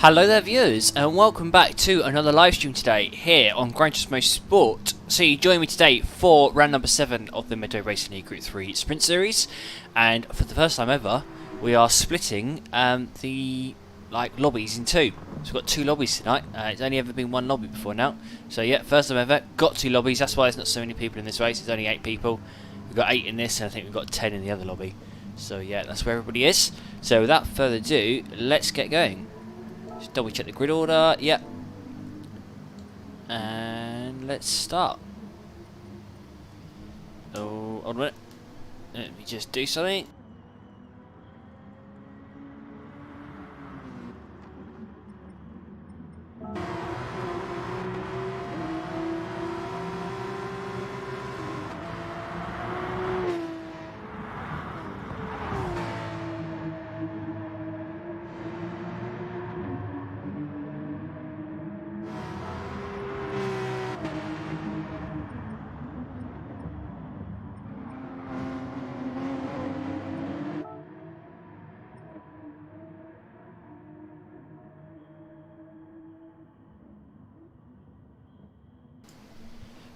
Hello there viewers, and welcome back to another live stream today here on Gr.3 Sport. So you join me today for round number 7 of the Medway Racing Gr.3 Sprint Series, and for the first time ever we are splitting the lobbies in two. So we've got 2 lobbies tonight. It's only ever been 1 lobby before now, so yeah, first time ever, got 2 lobbies. That's why there's not so many people in this race. There's only 8 people. We've got 8 in this, and I think we've got 10 in the other lobby. So yeah, that's where everybody is. So without further ado, let's get going. Just double check the grid order, yep. And let's start. Oh, hold on a minute. Let me just do something.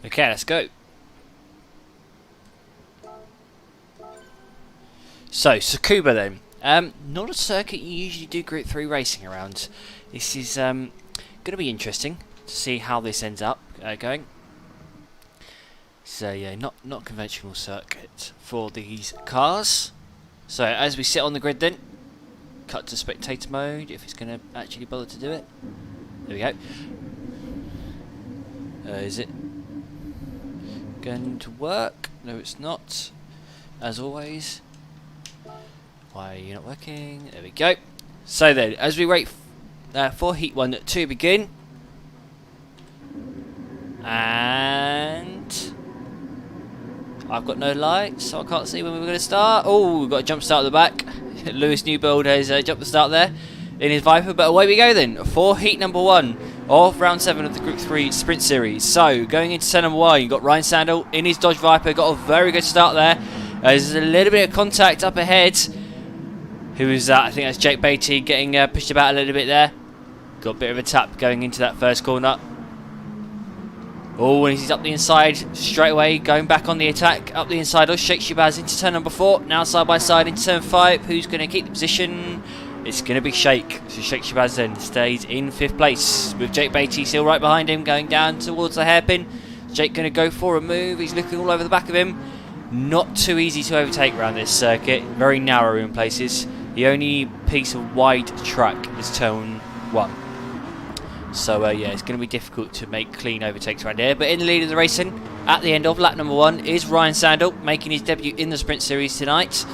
Okay, let's go. So, Tsukuba then. Not a circuit you usually do Gr.3 racing around. This is going to be interesting to see how this ends up going. So yeah, not conventional circuit for these cars. So as we sit on the grid then, cut to spectator mode if it's going to actually bother to do it. There we go. Is it going to work? No, it's not. As always. Why are you not working? There we go. So then, as we wait for Heat 1 to begin, and I've got no lights, so I can't see when we're going to start. Oh, we've got a jump start at the back. Lewis Newbuild has jumped the start there in his Viper, but away we go then for Heat number 1 of round 7 of the Gr.3 Sprint Series. So, going into turn number 1, you've got Ryan Sandel in his Dodge Viper, got a very good start there. There's a little bit of contact up ahead. Who is that? I think that's Jake Beatty getting pushed about a little bit there. Got a bit of a tap going into that first corner. Oh, and he's up the inside straight away, going back on the attack. Up the inside of Sheikh Shabazz into turn number 4. Now side by side into turn 5. Who's going to keep the position? It's going to be Sheikh. So Sheikh Shabazz then stays in 5th place with Jake Beatty still right behind him, going down towards the hairpin. Jake going to go for a move. He's looking all over the back of him. Not too easy to overtake around this circuit. Very narrow in places. The only piece of wide track is turn 1. So yeah, it's going to be difficult to make clean overtakes around here. But in the lead of the racing, at the end of lap number 1, is Ryan Sandel, making his debut in the Sprint Series tonight.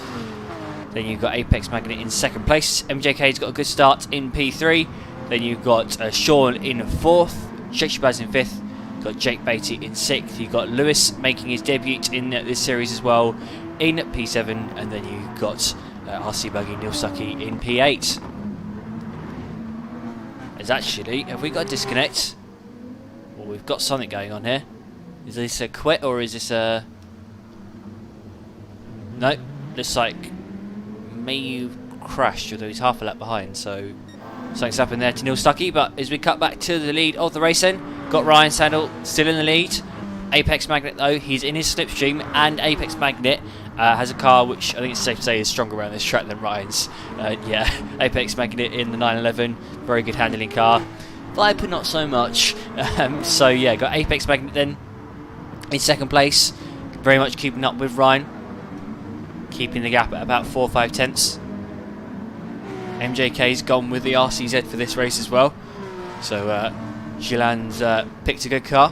Then you've got Apex Magnet in 2nd place. MJK's got a good start in P3. Then you've got Sean in 4th. Sheikh Shabazz in 5th. Got Jake Beatty in 6th. You've got Lewis making his debut in this series as well in P7. And then you've got RC Buggy Neil Sucky in P8. As actually, have we got a disconnect? Well, we've got something going on here. Is this a quit or is this a... No, looks like may have crashed, although he's half a lap behind, so something's happened there to Neil Stuckey. But as we cut back to the lead of the race then, got Ryan Sandel still in the lead. Apex Magnet though, he's in his slipstream, and Apex Magnet has a car which I think it's safe to say is stronger around this track than Ryan's. Yeah, Apex Magnet in the 911, very good handling car. Viper not so much. So yeah, got Apex Magnet then in 2nd place, very much keeping up with Ryan. Keeping the gap at about 4 or 5 tenths. MJK's gone with the RCZ for this race as well. So Gillan's picked a good car.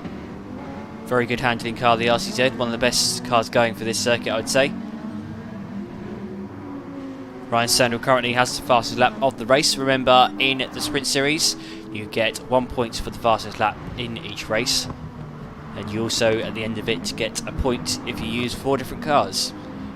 Very good handling car, the RCZ. One of the best cars going for this circuit, I would say. Ryan Sandel currently has the fastest lap of the race. Remember, in the Sprint Series, you get 1 point for the fastest lap in each race. And you also, at the end of it, get a point if you use 4 different cars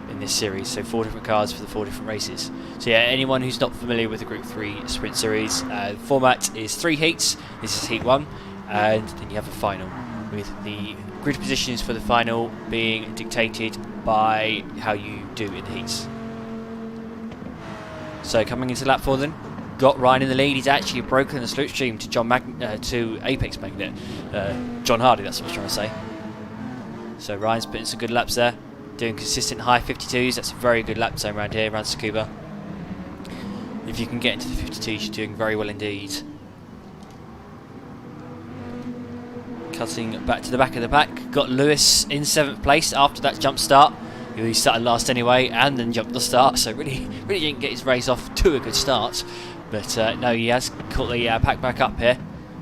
in this series, so 4 different cars for the 4 different races. So yeah, anyone who's not familiar with the Gr.3 Sprint Series, the format is 3 heats. This is Heat 1, and then you have a final, with the grid positions for the final being dictated by how you do in the heats. So coming into lap 4 then, got Ryan in the lead. He's actually broken the slipstream to to Apex Magnet. John Hardy, that's what I was trying to say. So Ryan's putting some good laps there, doing consistent high 52s. That's a very good lap time around here, around Tsukuba. If you can get into the 52s, you're doing very well indeed. Cutting back to the back of the pack, got Lewis in 7th place after that jump start. He started last anyway and then jumped the start, so really didn't get his race off to a good start. But no, he has caught the pack back up here.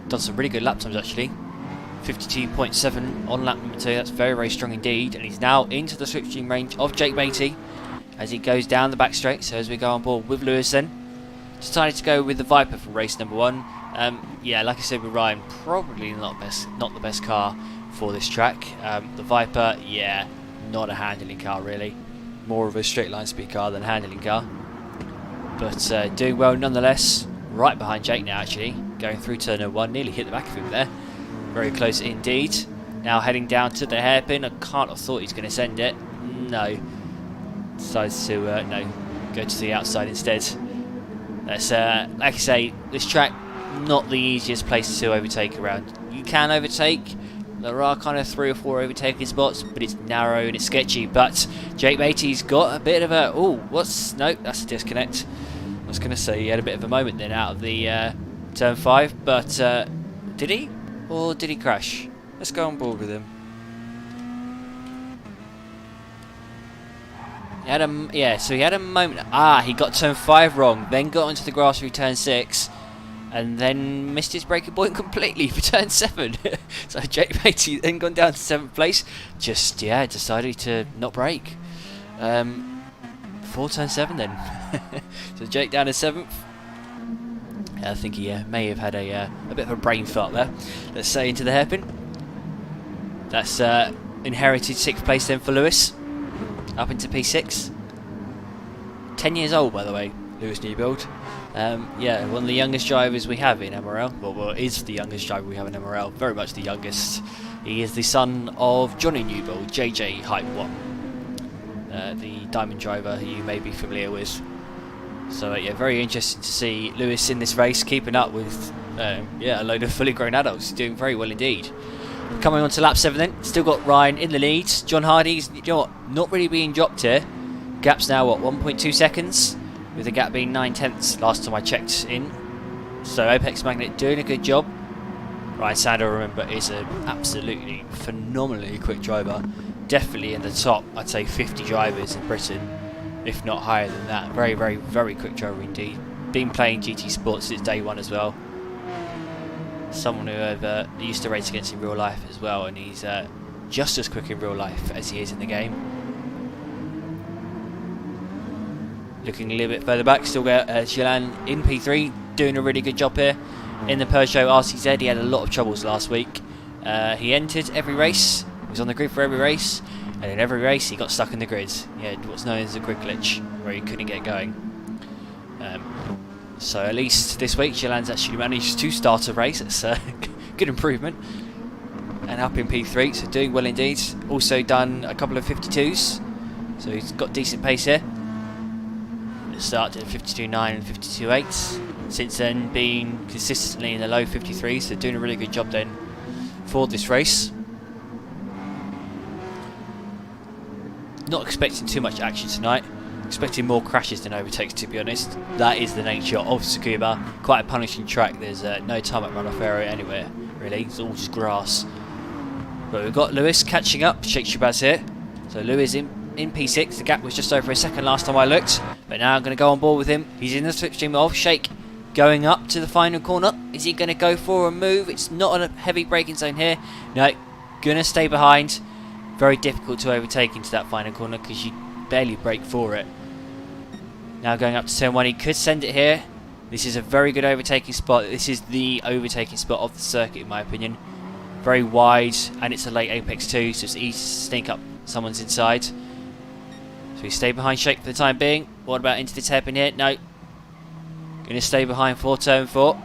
Done some really good lap times actually. 52.7 on lap number 2, that's very strong indeed. And he's now into the slipstream range of Jake Beattie as he goes down the back straight. So as we go on board with Lewis then, decided to go with the Viper for race number 1. Yeah, like I said with Ryan, probably not the best car for this track. The Viper, yeah, not a handling car really. More of a straight line speed car than a handling car. But doing well nonetheless. Right behind Jake now actually, going through turn 1, nearly hit the back of him there. Very close indeed. Now heading down to the hairpin. I can't have thought he's going to send it. No. Decides to no, go to the outside instead. That's like I say, this track not the easiest place to overtake around. You can overtake. There are kind of 3 or 4 overtaking spots, but it's narrow and it's sketchy. But Jake Beattie's got a bit of a no, that's a disconnect. I was going to say he had a bit of a moment then out of the turn 5, but did he? Or did he crash? Let's go on board with him. He had so he had a moment. He got turn 5 wrong, then got onto the grass through turn 6, and then missed his braking point completely for turn 7. So Jake Beattie then gone down to 7th place. Just decided to not brake. For turn 7 then. So Jake down to 7th. I think he may have had a bit of a brain fart there. Let's say into the hairpin. That's inherited 6th place then for Lewis. Up into P6. 10 years old by the way, Lewis Newbuild. Yeah, one of the youngest drivers we have in MRL. Well, is the youngest driver we have in MRL. Very much the youngest. He is the son of Johnny Newbuild, JJ Hype 1. The diamond driver who you may be familiar with. So yeah, very interesting to see Lewis in this race, keeping up with a load of fully grown adults. He's doing very well indeed. Coming on to lap 7 then, still got Ryan in the lead. John Hardy's not really being dropped here. Gap's now what, 1.2 seconds, with the gap being 9/10 last time I checked in. So Apex Magnet doing a good job. Ryan Sander, remember, is an absolutely phenomenally quick driver. Definitely in the top, I'd say 50 drivers in Britain, if not higher than that. Very quick driver indeed. Been playing GT Sports since day 1 as well. Someone who used to race against in real life as well, and he's just as quick in real life as he is in the game. Looking a little bit further back, still got Gillan in P3, doing a really good job here. In the Peugeot RCZ, he had a lot of troubles last week. He entered every race, he was on the grid for every race, and in every race he got stuck in the grid. He had what's known as a grid glitch, where he couldn't get going. So at least this week Gillan's actually managed to start a race. It's a good improvement. And up in P3, so doing well indeed. Also done a couple of 52s, so he's got decent pace here. It started at 52.9 and 52.8. Since then been consistently in the low 53s, so doing a really good job then for this race. Not expecting too much action tonight. Expecting more crashes than overtakes, to be honest. That is the nature of Tsukuba. Quite a punishing track. There's no tarmac runoff area anywhere, really. It's all just grass. But we've got Lewis catching up. Shake Shabazz here. So Lewis in P6. The gap was just over a second last time I looked. But now I'm going to go on board with him. He's in the slipstream of Shake. Going up to the final corner. Is he going to go for a move? It's not a heavy braking zone here. No. Going to stay behind. Very difficult to overtake into that final corner because you barely brake for it. Now going up to turn 1, he could send it here. This is a very good overtaking spot. This is the overtaking spot of the circuit in my opinion. Very wide, and it's a late apex too, so it's easy to sneak up someone's inside. So we stay behind Shake for the time being. What about into this hairpin here? No. Going to stay behind for turn 4.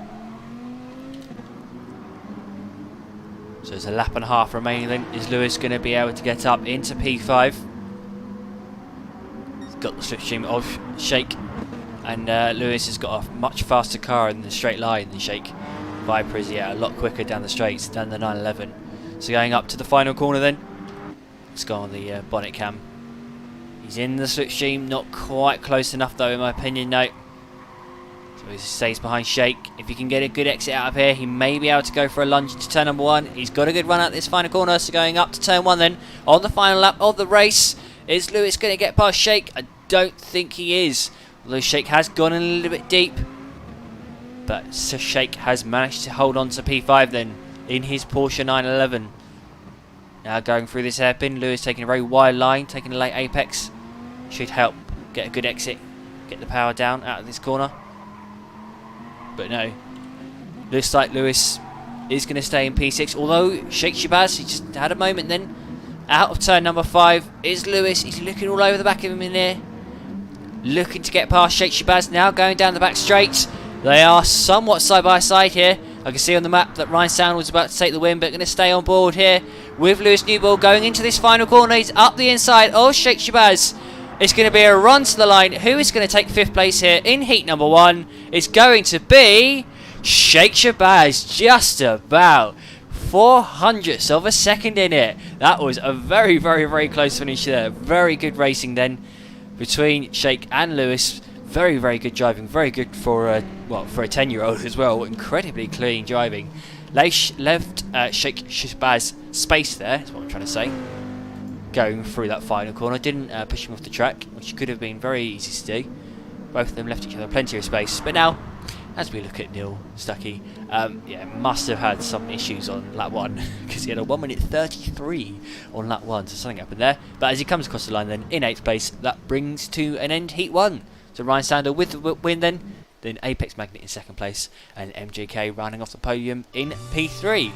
So there's a lap and a half remaining then. Is Lewis going to be able to get up into P5? Got the slipstream of Shake and Lewis has got a much faster car in the straight line than Shake. Viper is a lot quicker down the straights than the 911. So going up to the final corner then. Let's go on the bonnet cam. He's in the slipstream, not quite close enough though in my opinion, no. So he stays behind Shake. If he can get a good exit out of here, he may be able to go for a lunge into turn number 1. He's got a good run out this final corner, so going up to turn 1 then. On the final lap of the race, is Lewis going to get past Shake? I don't think he is. Although Shake has gone a little bit deep. But Shake has managed to hold on to P5 then in his Porsche 911. Now going through this hairpin, Lewis taking a very wide line, taking a late apex. Should help get a good exit, get the power down out of this corner. But no, looks like Lewis is going to stay in P6. Although Shake Shabazz, he just had a moment then. Out of turn number 5 is Lewis. He's looking all over the back of him in there. Looking to get past Shake Shabazz now, going down the back straight. They are somewhat side by side here. I can see on the map that Ryan Sound was about to take the win, but going to stay on board here with Lewis Newball going into this final corner. He's up the inside of Shake Shabazz. It's going to be a run to the line. Who is going to take 5th place here in heat number 1? It's going to be Shake Shabazz, just about 0.04 of a second in it. That was a very, very, very close finish there. Very good racing then between Shake and Lewis. Very, very good driving. Very good for a 10-year-old as well. Incredibly clean driving. Left Shake Shabazz space there. That's what I'm trying to say. Going through that final corner, didn't push him off the track, which could have been very easy to do. Both of them left each other plenty of space. But now, as we look at Neil Stuckey, yeah, must have had some issues on lap 1 because he had a 1:33 on lap 1, so something happened there. But as he comes across the line, then in 8th place, that brings to an end heat 1. So Ryan Sander with the win then Apex Magnet in 2nd place, and MJK rounding off the podium in P3.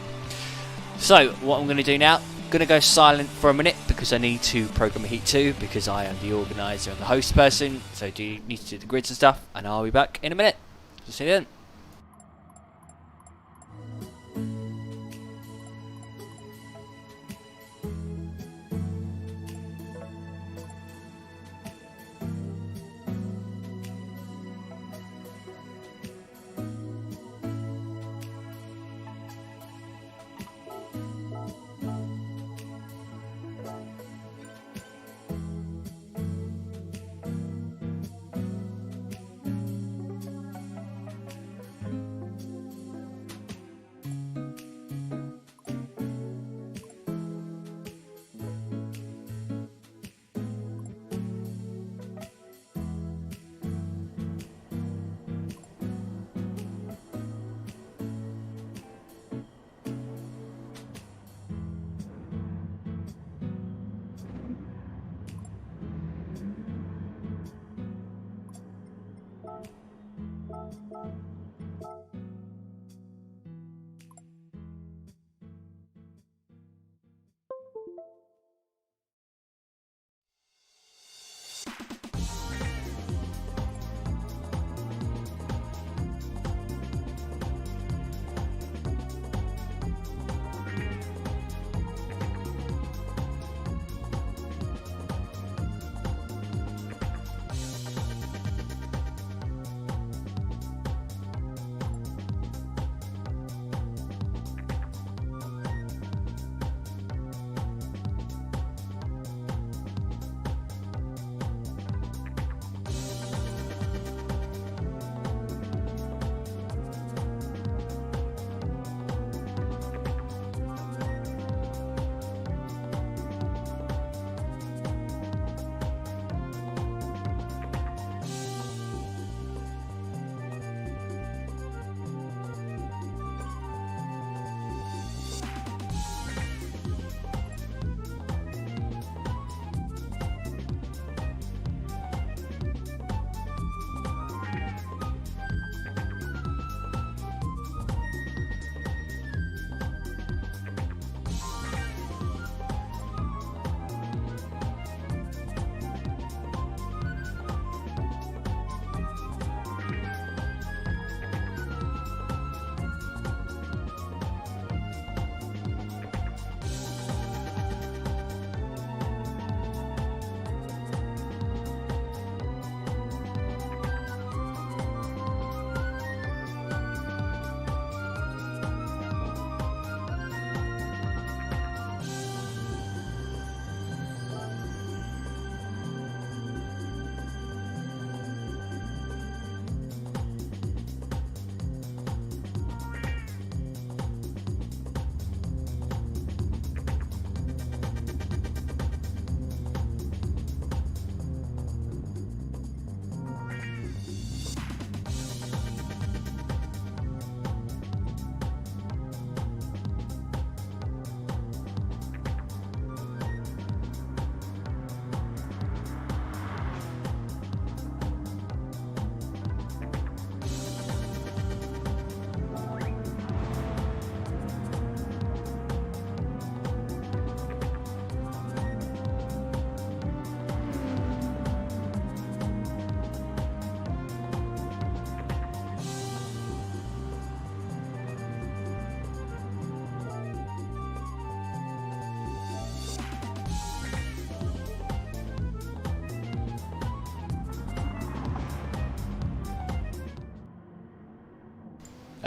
So what I'm going to do now, going to go silent for a minute because I need to program heat 2 because I am the organiser and the host person, so do need to do the grids and stuff, and I'll be back in a minute. So see you then.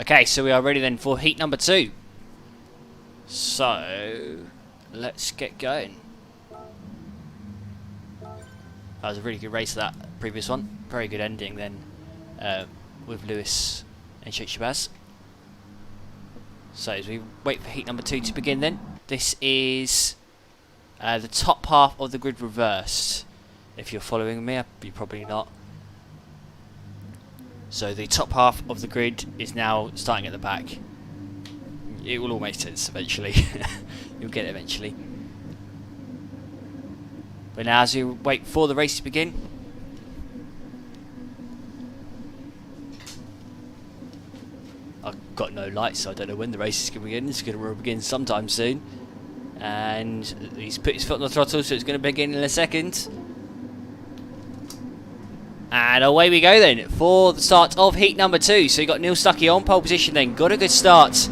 Okay, so we are ready then for heat number 2. So let's get going. That was a really good race, that previous one. Very good ending then with Lewis and Sheikh Shabazz. So as we wait for heat number 2 to begin then, this is the top half of the grid reversed. If you're following me, you're probably not. So the top half of the grid is now starting at the back. It will all make sense eventually. You'll get it eventually. But now as we wait for the race to begin, I've got no lights, so I don't know when the race is going to begin. It's going to begin sometime soon. And he's put his foot on the throttle, so it's going to begin in a second. And away we go then for the start of heat number 2. So you got Neil Stuckey on pole position then. Got a good start.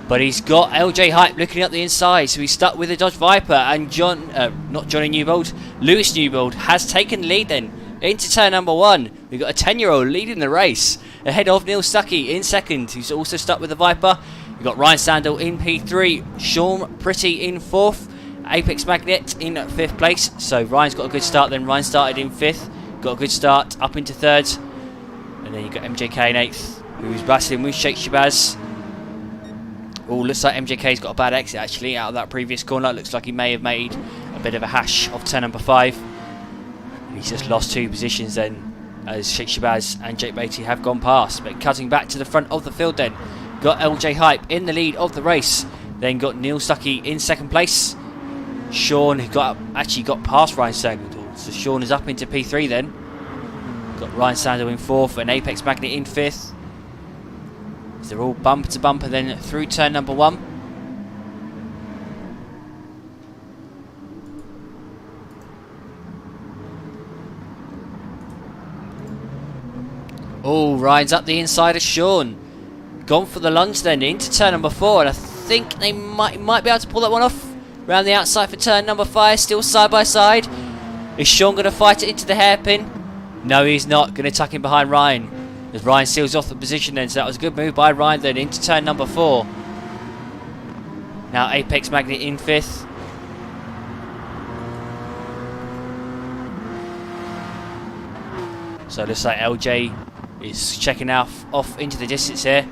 But he's got LJ Hype looking up the inside. So he's stuck with the Dodge Viper. And not Johnny Newbold, Lewis Newbold has taken the lead then into turn number 1. We've got a 10-year-old leading the race ahead of Neil Stuckey in second, who's also stuck with the Viper. We've got Ryan Sandel in P3, Sean Pretty in 4th, Apex Magnet in 5th place. So Ryan's got a good start then. Ryan started in 5th, got a good start up into 3rd. And then you've got MJK in 8th, who's battling with Sheikh Shabazz. Oh, looks like MJK's got a bad exit actually out of that previous corner. Looks like he may have made a bit of a hash of turn number 5. He's just lost 2 positions then, as Sheikh Shabazz and Jake Beatty have gone past. But cutting back to the front of the field then, got LJ Hype in the lead of the race. Then got Neil Stuckey in 2nd place. Sean actually got past Ryan Sandel, so Sean is up into P3 then. Got Ryan Sandel in 4th and Apex Magnet in 5th. They're all bumper to bumper then through turn number 1. Oh, Ryan's up the inside of Sean. Gone for the lunge then into turn number 4, and I think they might be able to pull that one off. Round the outside for turn number 5, still side by side. Is Sean going to fight it into the hairpin? No, he's not. Going to tuck in behind Ryan. As Ryan seals off the position then, so that was a good move by Ryan then into turn number 4. Now Apex Magnet in 5th. So it looks like LJ is checking off into the distance here.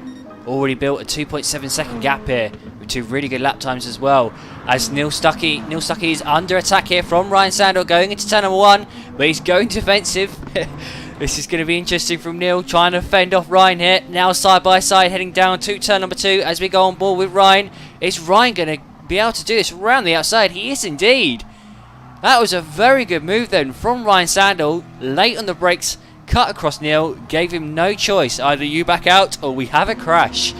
Already built a 2.7 second gap here with 2 really good lap times as well. As Neil Stuckey is under attack here from Ryan Sandel going into turn number 1, but he's going defensive. This is going to be interesting from Neil, trying to fend off Ryan here. Now side by side heading down to turn number 2 as we go on board with Ryan. Is Ryan going to be able to do this around the outside? He is indeed. That was a very good move then from Ryan Sandel. Late on the brakes, cut across Neil, gave him no choice. Either you back out or we have a crash.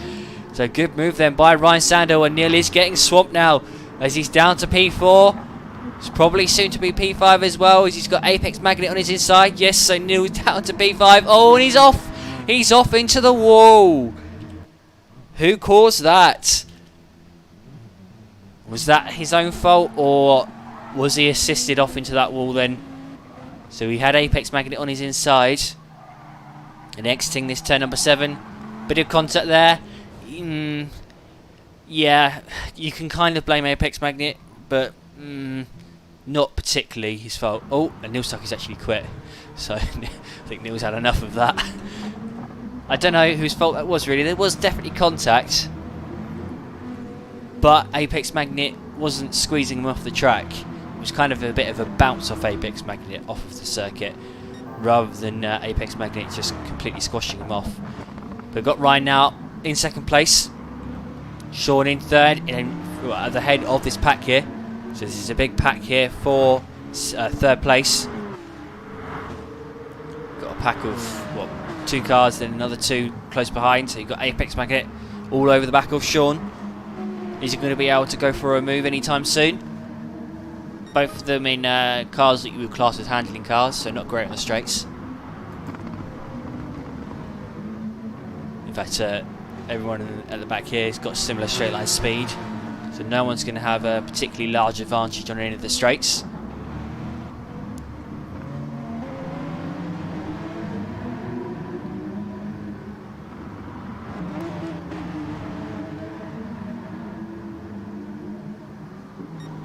So good move then by Ryan Sandel, and Neil is getting swamped now as he's down to P4. It's probably soon to be P5 as well, as he's got Apex Magnet on his inside. Yes, so Neil's down to P5. Oh, and he's off. He's off into the wall. Who caused that? Was that his own fault, or was he assisted off into that wall then? So he had Apex Magnet on his inside. And exiting this turn number 7. Bit of contact there. Yeah, you can kind of blame Apex Magnet, but not particularly his fault. Oh, and Neil Stuckey's actually quit. So I think Neil's had enough of that. I don't know whose fault that was really. There was definitely contact, but Apex Magnet wasn't squeezing him off the track. It was kind of a bit of a bounce off Apex Magnet off of the circuit, rather than Apex Magnet just completely squashing him off. But we've got Ryan now in 2nd place. Sean in 3rd, and at the head of this pack here. So this is a big pack here for 3rd place. Got a pack of 2 cars, then another 2 close behind. So you've got Apex Magnet all over the back of Sean. Is he going to be able to go for a move anytime soon? Both of them in cars that you would class as handling cars, so not great on the straights. In fact, everyone at the back here has got similar straight line speed, so no one's going to have a particularly large advantage on any of the straights.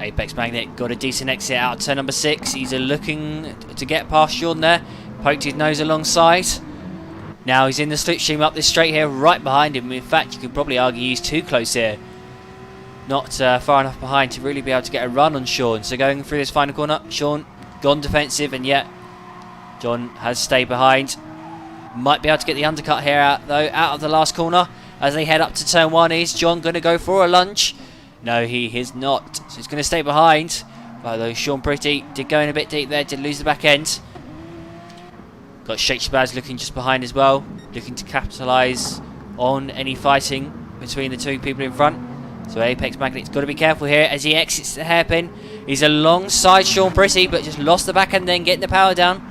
Apex Magnet got a decent exit out of turn number 6. He's looking to get past Sean there. Poked his nose alongside. Now he's in the slipstream up this straight here, right behind him. In fact, you could probably argue he's too close here. Not far enough behind to really be able to get a run on Sean. So going through this final corner, Sean gone defensive, and yet John has stayed behind. Might be able to get the undercut here out, though, out of the last corner. As they head up to turn 1, is John going to go for a lunge? No, he is not. So he's going to stay behind. Although Sean Pretty did go in a bit deep there, did lose the back end. Got Shake Shabazz looking just behind as well, looking to capitalise on any fighting between the two people in front. So Apex Magnet's got to be careful here as he exits the hairpin. He's alongside Sean Pretty, but just lost the back end then, getting the power down.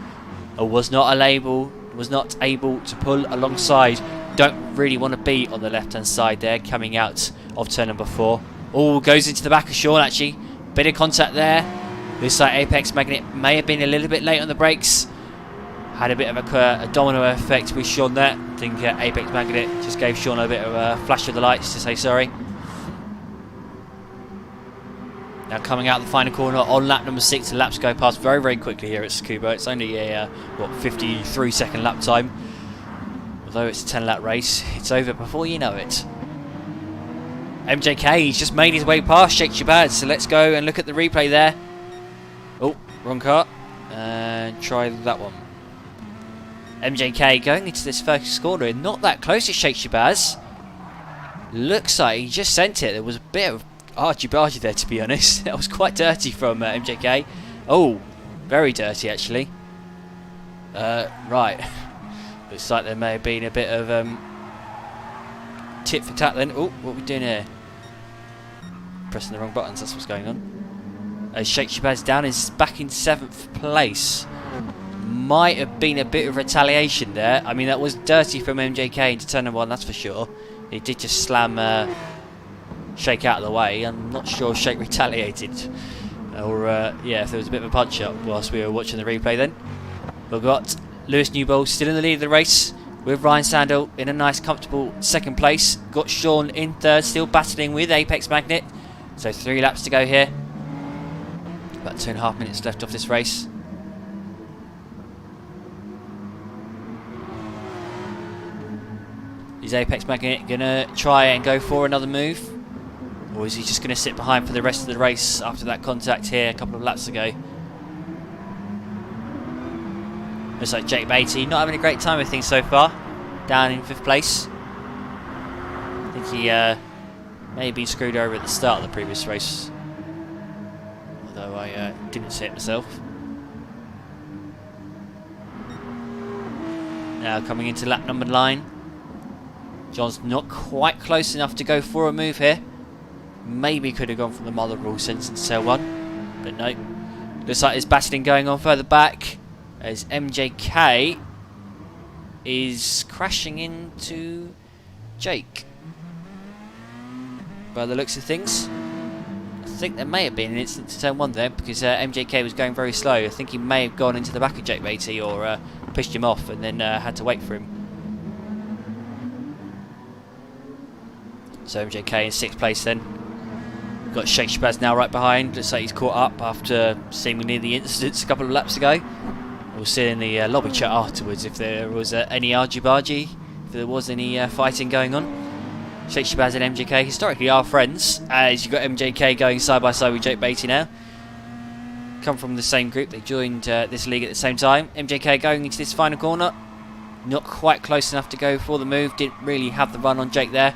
Or was not able to pull alongside. Don't really want to be on the left hand side there, coming out of turn number 4. Oh, goes into the back of Sean actually. Bit of contact there. Looks like Apex Magnet may have been a little bit late on the brakes. Had a bit of a domino effect with Sean there. I think Apex Magnet just gave Sean a bit of a flash of the lights to say sorry. Now coming out the final corner on lap number 6, the laps go past very, very quickly here at Tsukuba. It's only a 53-second lap time. Although it's a 10-lap race, it's over before you know it. MJK, he's just made his way past Shake Shabazz, so let's go and look at the replay there. Oh, wrong car. And try that one. MJK going into this first corner, not that close to Shake Shabazz. Looks like he just sent it. There was a bit of argy-bargy there, to be honest. That was quite dirty from MJK. Oh, very dirty actually. Right. Looks like there may have been a bit of tit for tat then. Oh, what are we doing here? Pressing the wrong buttons, that's what's going on. Shake Shabazz down is back in 7th place. Might have been a bit of retaliation there. I mean, that was dirty from MJK into turn number 1, that's for sure. He did just slam Shake out of the way. I'm not sure Shake retaliated. Or, yeah, if there was a bit of a punch-up whilst we were watching the replay then. We've got Lewis Newbold still in the lead of the race, with Ryan Sandel in a nice, comfortable 2nd place. Got Sean in 3rd, still battling with Apex Magnet. So 3 laps to go here. About 2.5 minutes left of this race. Is Apex Magnet going to try and go for another move? Or is he just going to sit behind for the rest of the race after that contact here a couple of laps ago? Looks like Jake Beatty not having a great time with things so far. Down in 5th place. I think he may have been screwed over at the start of the previous race. Although I didn't see it myself. Now coming into lap number 9. John's not quite close enough to go for a move here. Maybe could have gone from the mother rule since in cell 1. But no. Looks like there's battling going on further back. As MJK is crashing into Jake. By the looks of things. I think there may have been an incident to turn 1 there, because MJK was going very slow. I think he may have gone into the back of Jake Beatty or pushed him off and then had to wait for him. So MJK in 6th place then. We've got Shake Shabazz now right behind. Looks like he's caught up after seemingly the incidents a couple of laps ago. We'll see in the lobby chat afterwards if there was any argy-bargy, if there was any fighting going on. Shake Shabazz and MJK historically are friends, as you've got MJK going side by side with Jake Beatty now. Come from the same group, they joined this league at the same time. MJK going into this final corner, not quite close enough to go for the move, didn't really have the run on Jake there.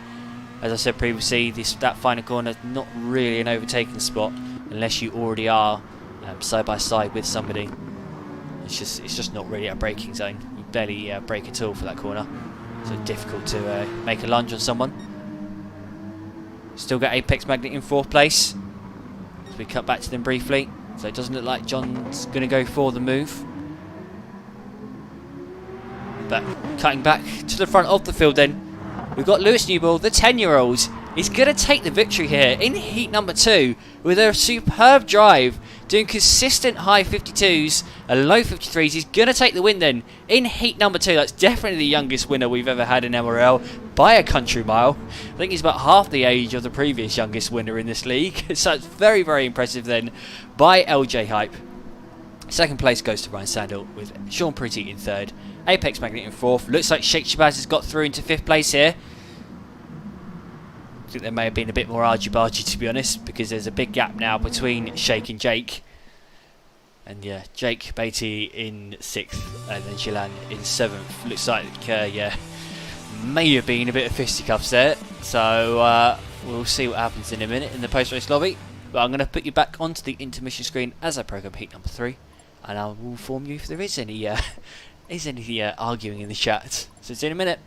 As I said previously, that final corner is not really an overtaking spot unless you already are side by side with somebody. It's just not really a braking zone. You barely brake at all for that corner, so difficult to make a lunge on someone. Still got Apex Magnet in 4th place. So we cut back to them briefly. So it doesn't look like John's going to go for the move. But cutting back to the front of the field then. We've got Lewis Newbold, the 10-year-old. He's going to take the victory here in heat number 2 with a superb drive doing consistent high 52s and low 53s. He's going to take the win then in heat number 2. That's definitely the youngest winner we've ever had in MRL by a country mile. I think he's about half the age of the previous youngest winner in this league. So it's very, very impressive then by LJ Hype. Second place goes to Ryan Sandel with Sean Pretty in 3rd. Apex Magnet in 4th. Looks like Shake Shabazz has got through into 5th place here. I think there may have been a bit more argy-bargy, to be honest, because there's a big gap now between Shake and Jake. And yeah, Jake Beatty in 6th and then Chilan in 7th. Looks like, yeah, may have been a bit of fisticuffs there. So we'll see what happens in a minute in the post-race lobby. But I'm going to put you back onto the intermission screen as I program heat number 3. And I will inform you if there is any arguing in the chat. So see you in a minute.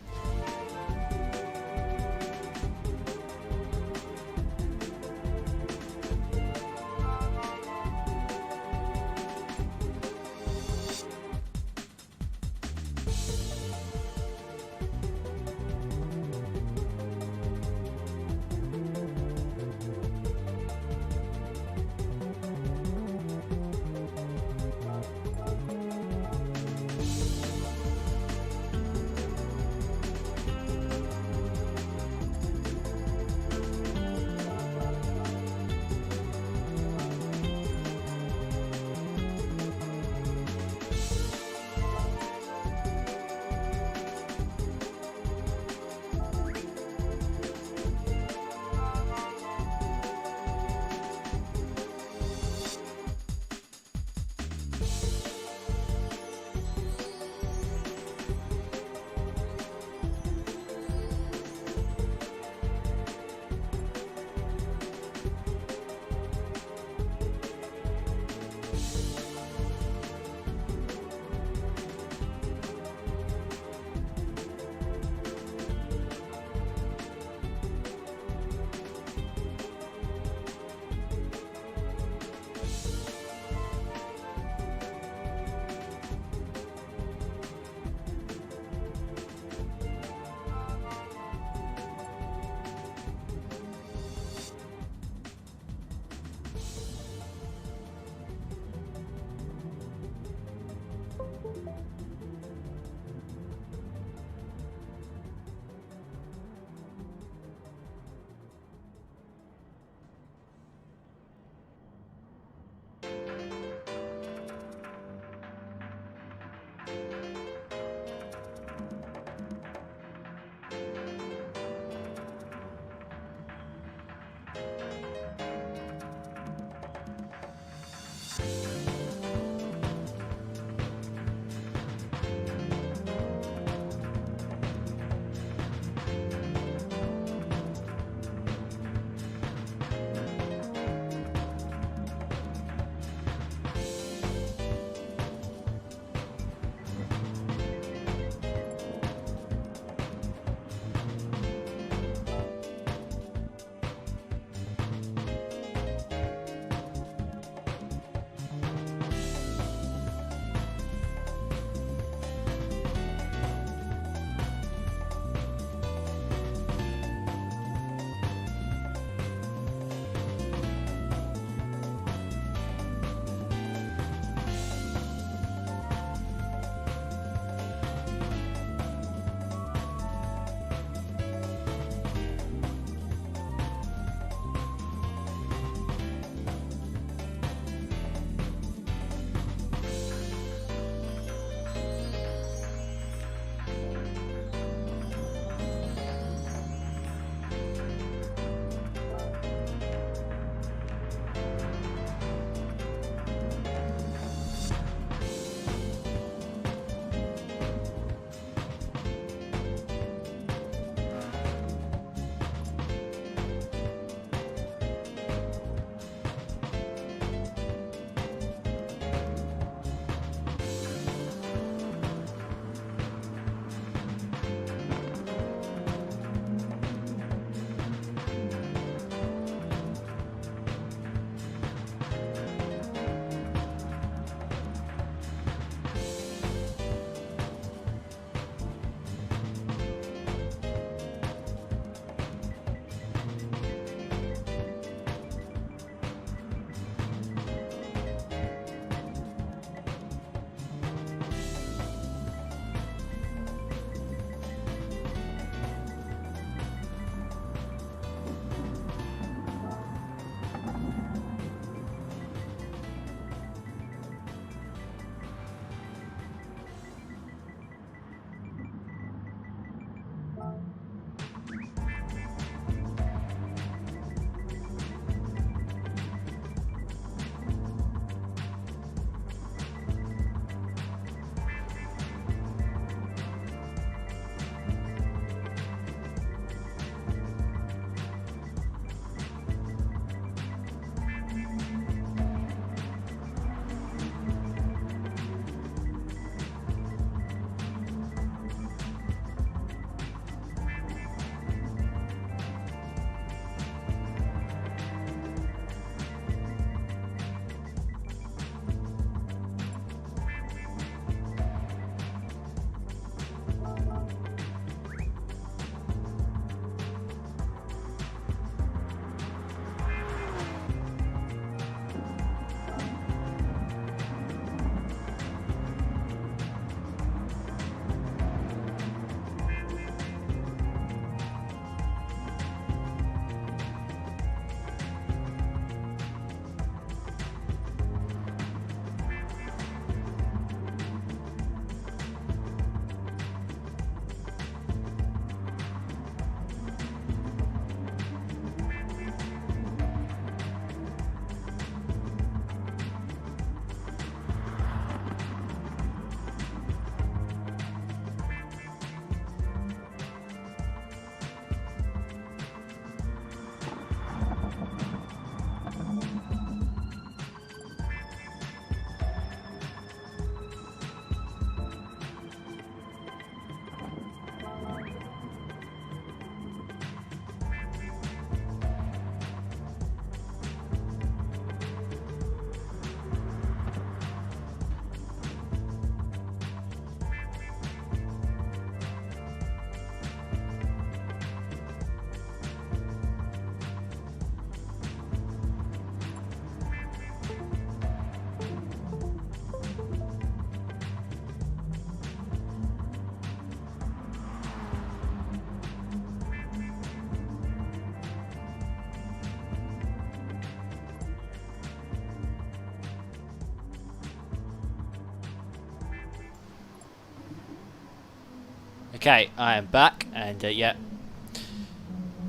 Okay, I am back, and yeah,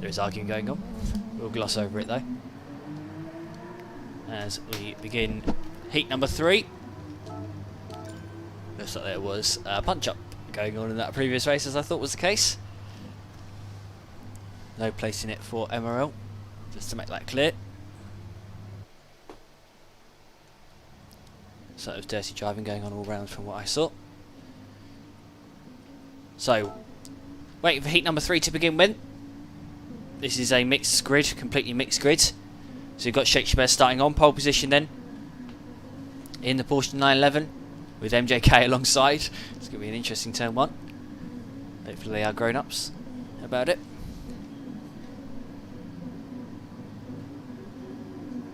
there is arguing going on. We'll gloss over it though, as we begin heat number 3. Looks like there was a punch-up going on in that previous race, as I thought was the case. No place in it for MRL, just to make that clear. So it was dirty driving going on all round from what I saw. So, waiting for heat number 3 to begin with. This is a mixed grid, completely mixed grid. So you've got Shakespeare starting on pole position then, in the Porsche 911, with MJK alongside. It's going to be an interesting turn 1. Hopefully they are grown-ups about it.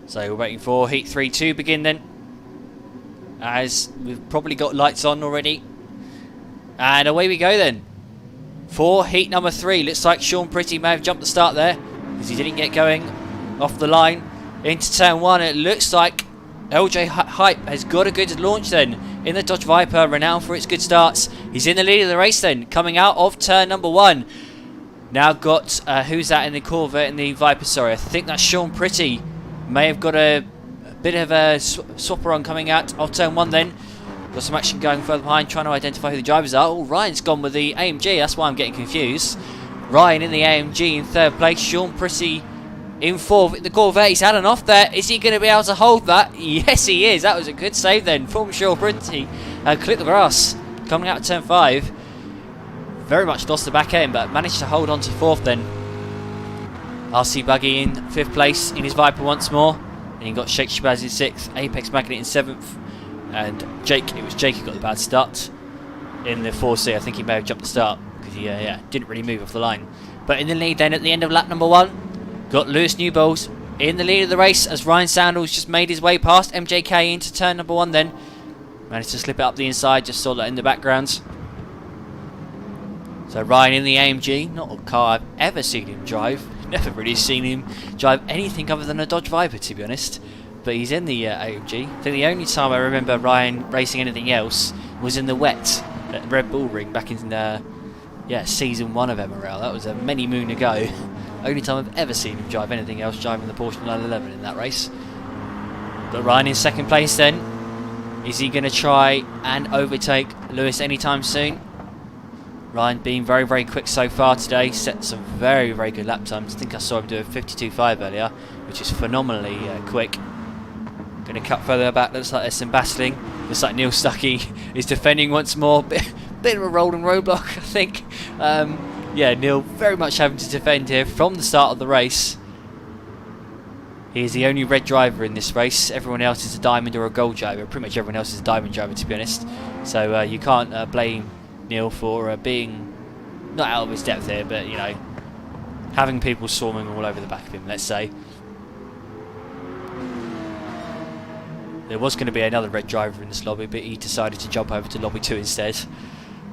So we're waiting for heat 3 to begin then, as we've probably got lights on already. And away we go then for heat number 3. Looks like Sean Pretty may have jumped the start there, because he didn't get going off the line into turn 1. It looks like LJ Hype has got a good launch then in the Dodge Viper, renowned for its good starts. He's in the lead of the race then, coming out of turn number 1. Now got, who's that in the Corvette, in the Viper, sorry, I think that's Sean Pretty. May have got a bit of a swapper on coming out of turn 1 then. Got some action going further behind, trying to identify who the drivers are. Oh, Ryan's gone with the AMG, that's why I'm getting confused. Ryan in the AMG in 3rd place, Sean Pretty in 4th in the Corvette. He's had an off there. Is he going to be able to hold that? Yes, he is. That was a good save then from Sean Pretty. Clip the grass coming out of turn 5. Very much lost the back end, but managed to hold on to 4th then. RC Buggy in 5th place in his Viper once more. And you got Shake Shabazz in 6th, Apex Magnet in 7th. And Jake, it was Jake who got the bad start in the 4C. I think he may have jumped the start because he didn't really move off the line. But in the lead then at the end of lap number 1, got Lewis Newbolds in the lead of the race, as Ryan Sandals just made his way past MJK into turn number 1 then. Managed to slip it up the inside, just saw that in the background. So Ryan in the AMG, not a car I've ever seen him drive. Never really seen him drive anything other than a Dodge Viper, to be honest. But he's in the AMG. I think the only time I remember Ryan racing anything else was in the wet at Red Bull Ring back in season 1 of MRL. That was a many moon ago. Only time I've ever seen him drive anything else, driving the Porsche 911 in that race. But Ryan in 2nd place then. Is he going to try and overtake Lewis anytime soon? Ryan being very, very quick so far today. Set some very, very good lap times. I think I saw him do a 52.5 earlier, which is phenomenally quick. Going to cut further back. Looks like there's some battling. Looks like Neil Stuckey is defending once more. Bit of a rolling roadblock, I think. Yeah, Neil very much having to defend here from the start of the race. He is the only red driver in this race. Everyone else is a diamond or a gold driver. Pretty much everyone else is a diamond driver, to be honest. So you can't blame Neil for being not out of his depth here, but you know, having people swarming all over the back of him, let's say. There was going to be another red driver in this lobby, but he decided to jump over to lobby 2 instead.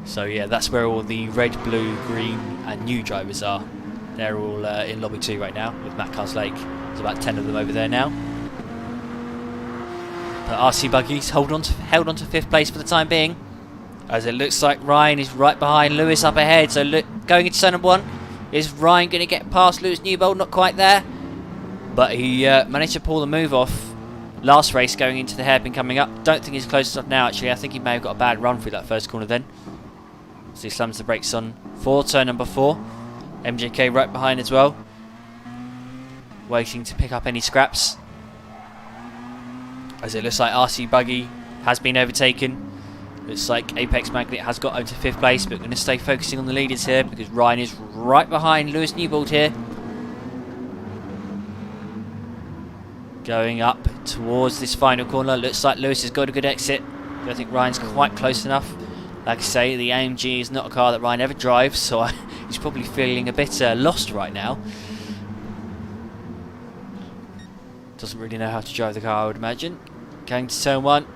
So yeah, that's where all the red, blue, green and new drivers are. They're all in lobby 2 right now with Matt Carslake. There's about 10 of them over there now. But RC Buggies held on to 5th place for the time being, as it looks like Ryan is right behind Lewis up ahead. So look, going into turn number 1, is Ryan going to get past Lewis Newbold? Not quite there, but he managed to pull the move off last race going into the hairpin coming up. Don't think he's close enough now actually. I think he may have got a bad run through that first corner then. So he slams the brakes on for turn number 4. MJK right behind as well, waiting to pick up any scraps, as it looks like RC Buggy has been overtaken. Looks like Apex Magnet has got over to 5th place, but going to stay focusing on the leaders here because Ryan is right behind Lewis Newbold here. Going up towards this final corner. Looks like Lewis has got a good exit. I think Ryan's quite close enough. Like I say, the AMG is not a car that Ryan ever drives, so he's probably feeling a bit lost right now. Doesn't really know how to drive the car, I would imagine. Going to turn 1.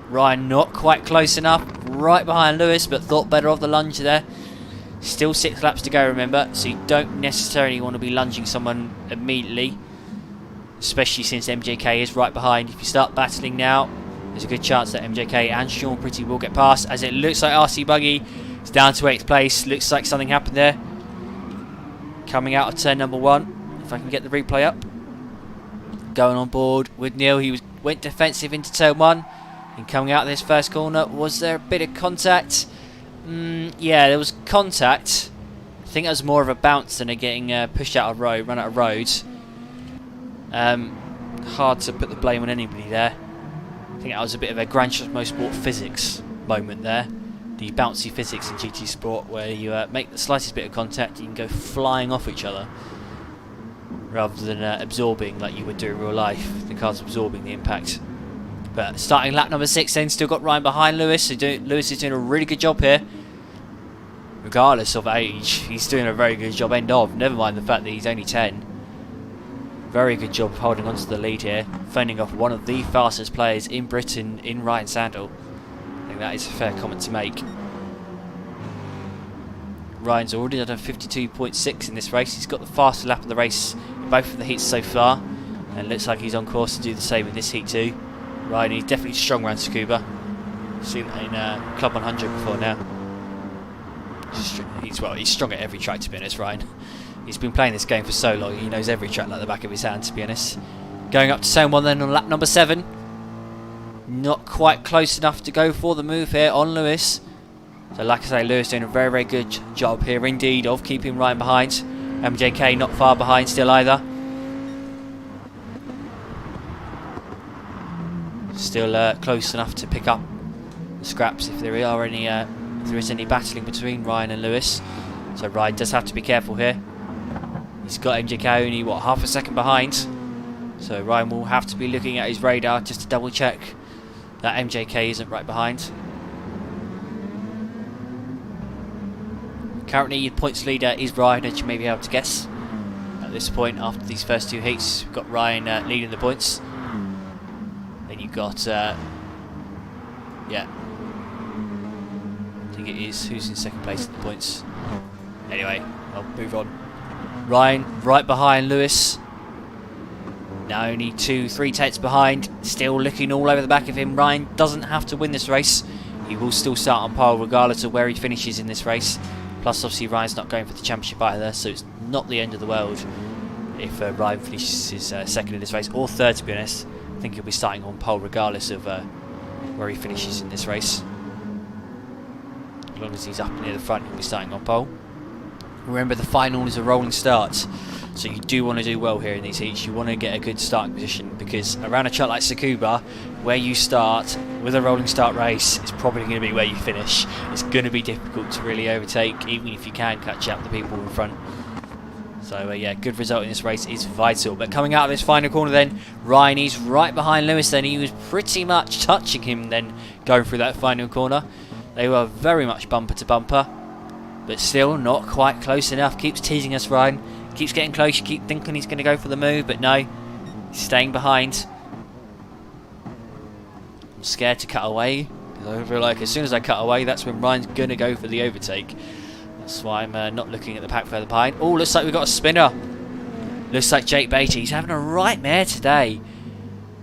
Ryan not quite close enough. Right behind Lewis, but thought better of the lunge there. Still 6 laps to go, remember, so you don't necessarily want to be lunging someone immediately, especially since MJK is right behind. If you start battling now, there's a good chance that MJK and Sean Pretty will get past, as it looks like RC Buggy It's down to 8th place. Looks like something happened there. Coming out of turn number 1. If I can get the replay up. Going on board with Neil. He went defensive into turn 1. And coming out of this first corner, was there a bit of contact? Yeah, there was contact. I think that was more of a bounce than a getting pushed out of road, run out of road. Hard to put the blame on anybody there. I think that was a bit of a Gran Turismo Sport physics moment there. The bouncy physics in GT Sport, where you make the slightest bit of contact, you can go flying off each other, rather than absorbing like you would do in real life. The car's absorbing the impact. But starting lap number 6 then, still got Ryan behind Lewis. So Lewis is doing a really good job here. Regardless of age, he's doing a very good job end of. Never mind the fact that he's only 10. Very good job of holding on to the lead here. Fending off one of the fastest players in Britain in Ryan Sandel. I think that is a fair comment to make. Ryan's already done a 52.6 in this race. He's got the fastest lap of the race in both of the heats so far. And looks like he's on course to do the same in this heat too. Ryan, he's definitely strong around Tsukuba. Seen it in Club 100 before now. He's strong at every track, to be honest, Ryan. He's been playing this game for so long, he knows every track like the back of his hand, to be honest. Going up to turn 1 then on lap number 7. Not quite close enough to go for the move here on Lewis. So like I say, Lewis doing a very, very good job here indeed of keeping Ryan behind. MJK not far behind still either. Still close enough to pick up the scraps if there are any, if there is any battling between Ryan and Lewis. So Ryan does have to be careful here. He's got MJK only, what, half a second behind. So Ryan will have to be looking at his radar just to double check that MJK isn't right behind. Currently your points leader is Ryan, as you may be able to guess. At this point, after these first 2 heats, we've got Ryan leading the points. Then you've got, yeah, I think it is, who's in second place at the points. Anyway, I'll move on. Ryan right behind Lewis. Now only 2-3 tenths behind. Still looking all over the back of him. Ryan doesn't have to win this race. He will still start on pole regardless of where he finishes in this race. Plus obviously Ryan's not going for the championship either, so it's not the end of the world if Ryan finishes second in this race, or third to be honest. I think he'll be starting on pole regardless of where he finishes in this race. As long as he's up near the front, he'll be starting on pole. Remember, the final is a rolling start, so you do want to do well here in these heats. You want to get a good starting position, because around a track like Tsukuba, where you start with a rolling start race, it's probably going to be where you finish. It's going to be difficult to really overtake, even if you can catch up the people in front. So yeah, good result in this race is vital. But coming out of this final corner then, Ryan is right behind Lewis then. He was pretty much touching him then going through that final corner. They were very much bumper to bumper, but still not quite close enough. Keeps teasing us, Ryan. Keeps getting close. You keep thinking he's going to go for the move, but no. He's staying behind. I'm scared to cut away, because I feel like as soon as I cut away, that's when Ryan's going to go for the overtake. That's why I'm not looking at the pack further behind. Oh, looks like we've got a spinner. Looks like Jake Beatty. He's having a right mare today.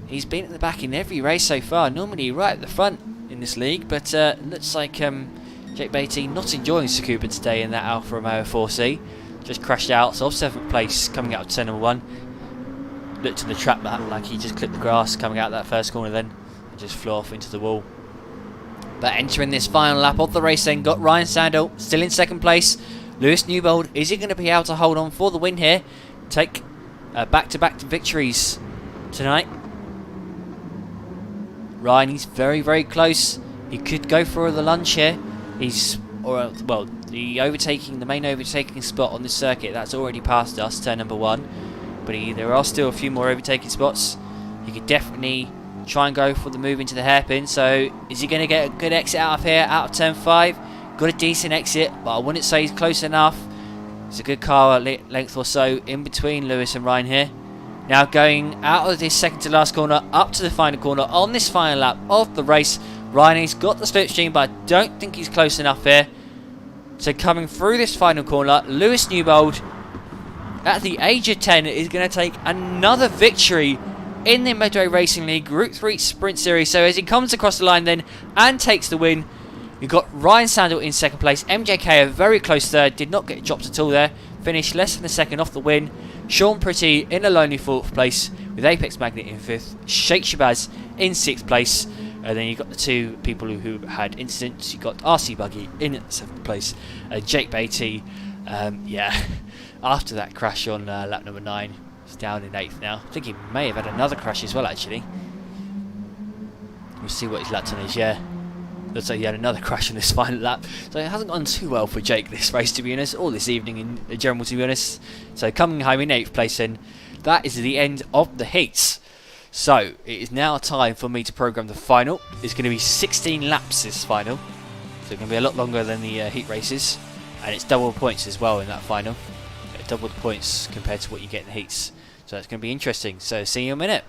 He's been at the back in every race so far. Normally right at the front in this league, but looks like Jake Beatty not enjoying Tsukuba today in that Alfa Romeo 4C. Just crashed out, so off 7th place coming out of turn number 1. Looked in the trap like he just clipped the grass coming out of that first corner then. And just flew off into the wall. But entering this final lap of the race then, got Ryan Sandel still in second place. Lewis Newbold, is he going to be able to hold on for the win here? Take back-to-back victories tonight. Ryan, he's very, very close. He could go for the lunge here. Well, the main overtaking spot on this circuit, that's already past us, turn number 1. But there are still a few more overtaking spots. He could definitely try and go for the move into the hairpin. So is he going to get a good exit out of here, out of turn 5? Got a decent exit, but I wouldn't say he's close enough. It's a good car length or so in between Lewis and Ryan here. Now going out of this second to last corner, up to the final corner on this final lap of the race. Ryan has got the slipstream, but I don't think he's close enough here. So coming through this final corner, Lewis Newbold, at the age of 10, is going to take another victory in the Medway Racing League Group 3 Sprint Series. So as he comes across the line then and takes the win, We've got Ryan Sandel in second place. MJK a very close third. Did not get dropped at all there. Finished less than a second off the win. Sean Pretty in a lonely fourth place with Apex Magnet in fifth. Sheikh Shabazz in sixth place. And then you've got the two people who had incidents. You've got RC Buggy in seventh place. Jake Beatty, yeah, after that crash on lap number 9, he's down in 8th now. I think he may have had another crash as well, actually. We'll see what his lap time is, yeah. Looks like he had another crash on his final lap. So it hasn't gone too well for Jake this race, to be honest, or this evening in general, to be honest. So coming home in 8th place then, that is the end of the heats. So it is now time for me to program the final. It's going to be 16 laps this final. So it's going to be a lot longer than the heat races. And it's double points as well in that final. Double the points compared to what you get in the heats. So it's going to be interesting. So see you in a minute.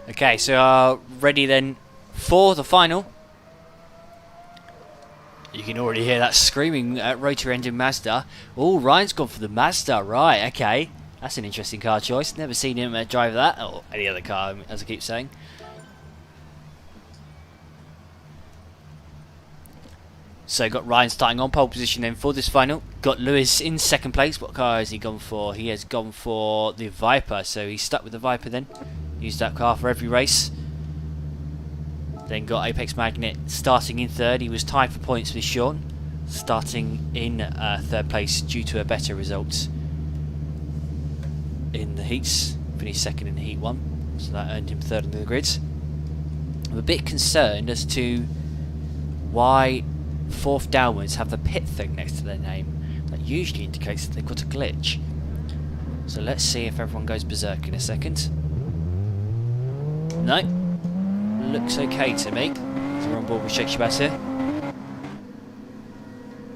Okay, so ready then for the final. You can already hear that screaming rotary engine Mazda. Oh, Ryan's gone for the Mazda. Right, okay. That's an interesting car choice. Never seen him drive that, or any other car, as I keep saying. So got Ryan starting on pole position then for this final. Got Lewis in second place. What car has he gone for? He has gone for the Viper, so he's stuck with the Viper then. Used that car for every race. Then got Apex Magnet starting in third. He was tied for points with Sean, starting in third place due to a better result in the heats. Finished second in heat 1, so that earned him third on the grid. I'm a bit concerned as to why fourth downwards have the pit thing next to their name. That usually indicates that they've got a glitch. So let's see if everyone goes berserk in a second. No, looks okay to me. So we're on board with Shake Shabazz here.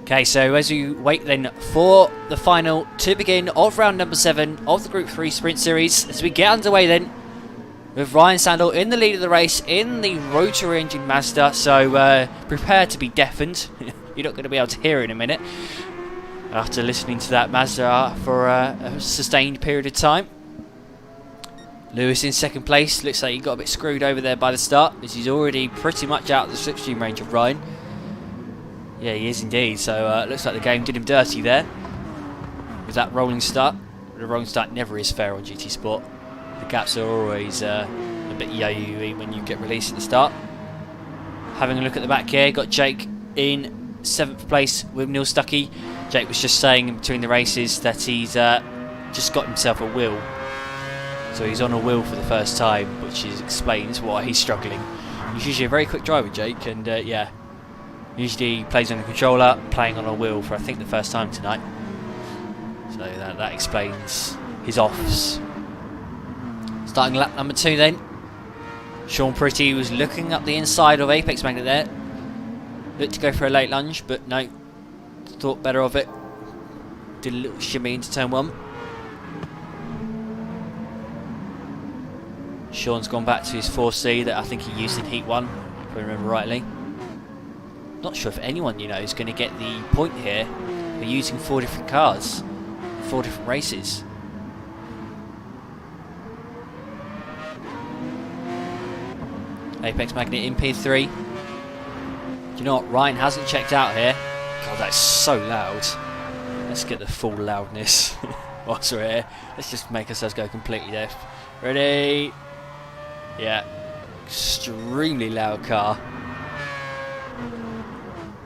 Okay, so as we wait then for the final to begin of round number 7 of the Group 3 Sprint Series, as we get underway then with Ryan Sandel in the lead of the race in the rotary engine Mazda, so prepare to be deafened. You're not going to be able to hear in a minute after listening to that Mazda for a sustained period of time. Lewis in second place. Looks like he got a bit screwed over there by the start, as he's already pretty much out of the slipstream range of Ryan. Yeah, he is indeed, so looks like the game did him dirty there with that rolling start. The rolling start never is fair on GT Sport. The gaps are always a bit yo-yo-y when you get released at the start. Having a look at the back here, got Jake in 7th place with Neil Stuckey. Jake was just saying in between the races that he's just got himself a wheel. So he's on a wheel for the first time, which explains why he's struggling. He's usually a very quick driver, Jake, and yeah, usually he plays on a controller, playing on a wheel for I think the first time tonight. So that explains his offs. Starting lap number 2 then. Sean Pretty was looking up the inside of Apex Magnet there. Looked to go for a late lunge, but no. Thought better of it. Did a little shimmy into turn 1. Sean's gone back to his 4C that I think he used in heat 1, if I remember rightly. Not sure if anyone, is going to get the point here for using 4 different cars, 4 different races. Apex Magnet in P3. Do you know what? Ryan hasn't checked out here. God, that's so loud. Let's get the full loudness whilst we're here. Let's just make ourselves go completely deaf. Ready? Yeah. Extremely loud car.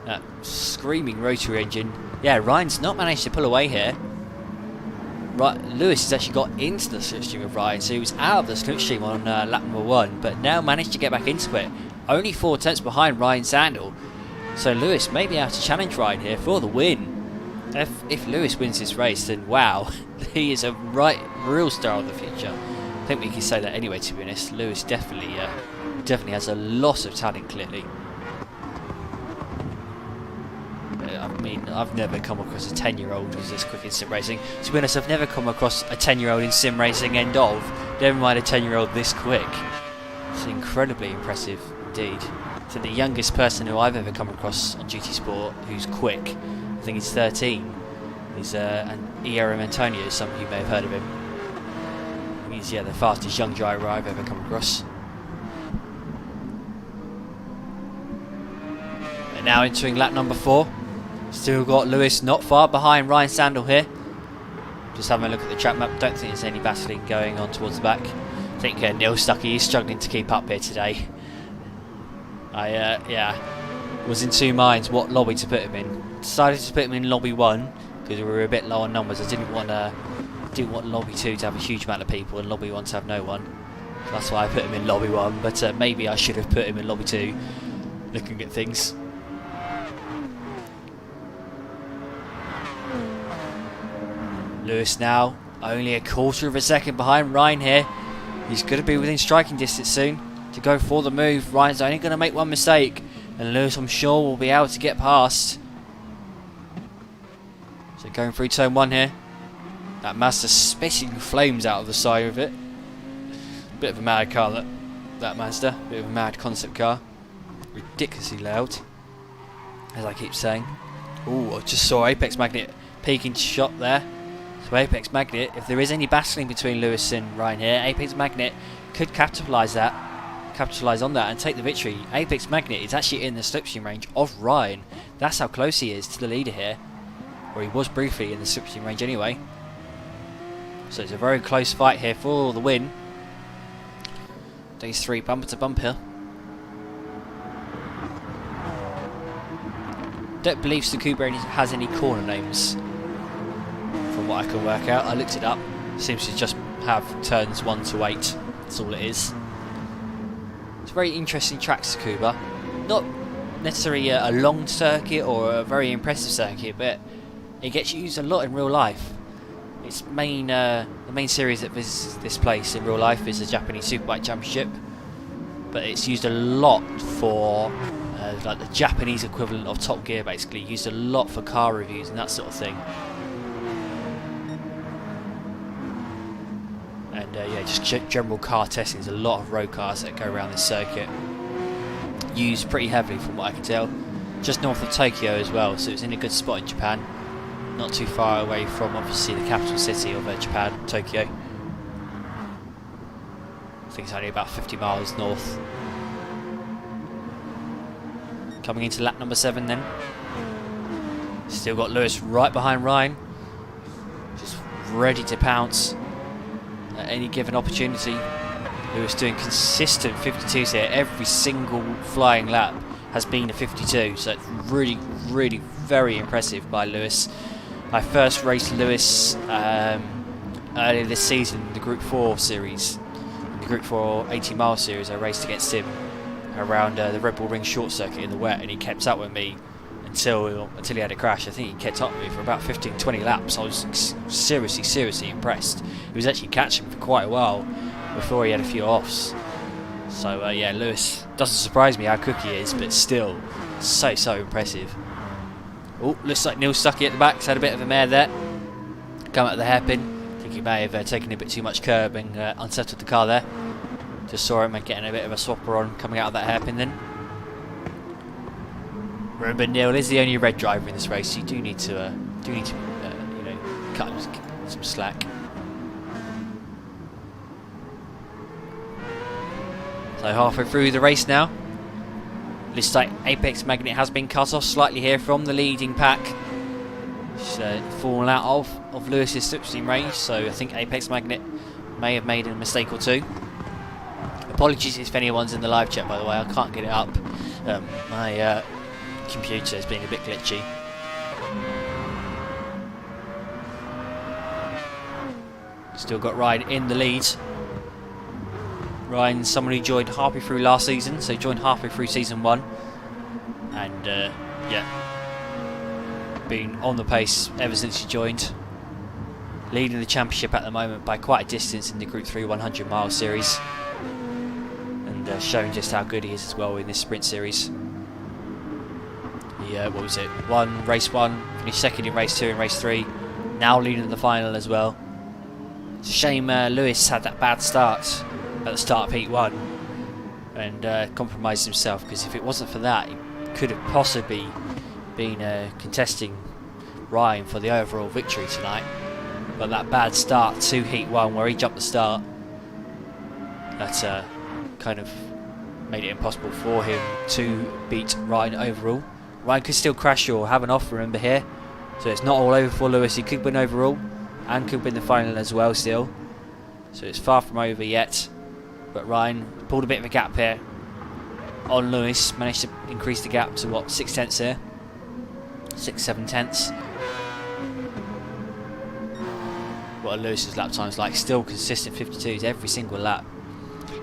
That screaming rotary engine. Yeah, Ryan's not managed to pull away here. Right, Lewis has actually got into the slipstream of Ryan, so he was out of the slipstream on lap number 1, but now managed to get back into it. Only 4 tenths behind Ryan Sandel. So Lewis may be able to challenge Ryan here for the win. If Lewis wins this race, then wow, he is a real star of the future. I think we can say that anyway, to be honest. Lewis definitely has a lot of talent, clearly. I mean, I've never come across a 10-year-old who's this quick in sim racing. To be honest, I've never come across a 10-year-old in sim racing never mind a 10-year-old this quick. It's incredibly impressive indeed. So the youngest person who I've ever come across on GT Sport who's quick, I think he's 13, is Eero Antonio. Some of you may have heard of him. He's the fastest young driver I've ever come across. And now entering lap number 4. Still got Lewis not far behind Ryan Sandel here. Just having a look at the track map, don't think there's any battling going on towards the back. I think Neil Stuckey is struggling to keep up here today. I was in 2 minds what lobby to put him in. Decided to put him in lobby 1 because we were a bit low on numbers. I didn't want lobby 2 to have a huge amount of people and lobby 1 to have no one. So that's why I put him in lobby 1, but maybe I should have put him in lobby 2, looking at things. Lewis now only a quarter of a second behind Ryan here. He's going to be within striking distance soon to go for the move. Ryan's only going to make 1 mistake, and Lewis, I'm sure, will be able to get past. So going through turn 1 here. That Mazda spitting flames out of the side of it. Bit of a mad car, that Mazda. Bit of a mad concept car. Ridiculously loud. as I keep saying. Ooh, I just saw Apex Magnet peeking shot there. So Apex Magnet, if there is any battling between Lewis and Ryan here, Apex Magnet could capitalise on that and take the victory. Apex Magnet is actually in the slipstream range of Ryan. That's how close he is to the leader here. Or he was briefly in the slipstream range anyway. So it's a very close fight here for the win. Days 3 bumper to bumper. Don't believe Tsukuba has any corner names from what I can work out. I looked it up. Seems to just have turns 1 to 8. That's all it is. It's a very interesting track, Tsukuba. Not necessarily a long circuit or a very impressive circuit, but it gets used a lot in real life. Its main, the main series that visits this place in real life is the Japanese Superbike Championship, but it's used a lot for like the Japanese equivalent of Top Gear, basically. Used a lot for car reviews and that sort of thing. And yeah, just general car testing. There's a lot of road cars that go around this circuit. Used pretty heavily from what I can tell. Just north of Tokyo as well, so it's in a good spot in Japan. Not too far away from obviously the capital city of Japan, Tokyo. I think it's only about 50 miles north. Coming into lap number 7 then. Still got Lewis right behind Ryan. Just ready to pounce at any given opportunity. Lewis doing consistent 52s here. Every single flying lap has been a 52. So it's really, really very impressive by Lewis. I first raced Lewis earlier this season in the Group 4 series. In the Group 4 80-mile series, I raced against him around the Red Bull Ring short circuit in the wet, and he kept up with me until he had a crash. I think he kept up with me for about 15-20 laps. I was seriously impressed. He was actually catching me for quite a while before he had a few offs. So yeah, Lewis, doesn't surprise me how quick he is, but still so impressive. Oh, looks like Neil Stuckey at the back. He's had a bit of a mare there. Come out of the hairpin. I think he may have taken a bit too much curb and unsettled the car there. Just saw him getting a bit of a swapper on coming out of that hairpin then. Remember, Neil is the only red driver in this race. You do need to you know, cut him some slack. So halfway through the race now. Looks like Apex Magnet has been cut off slightly here from the leading pack. It's fallen out of Lewis's slipstream range, so I think Apex Magnet may have made a mistake or two. Apologies if anyone's in the live chat, by the way. I can't get it up. My computer is being a bit glitchy. Still got Ryan in the lead. Ryan's someone who joined halfway through last season, so he joined halfway through season 1, and yeah, been on the pace ever since he joined, leading the championship at the moment by quite a distance in the Group 3 100-mile series, and showing just how good he is as well in this sprint series. Yeah, what was it? Won race 1, finished second in race 2 and race 3, now leading the final as well. It's a shame Lewis had that bad start at the start of Heat 1 and compromised himself, because if it wasn't for that, he could have possibly been contesting Ryan for the overall victory tonight. But that bad start to Heat 1 where he jumped the start, that kind of made it impossible for him to beat Ryan overall. Ryan could still crash or have an off, remember here, so it's not all over for Lewis. He could win overall and could win the final as well still, so it's far from over yet. But Ryan pulled a bit of a gap here on Lewis, managed to increase the gap to what, 6 tenths here? 6-7 tenths. What are Lewis's lap times like? Still consistent 52s every single lap.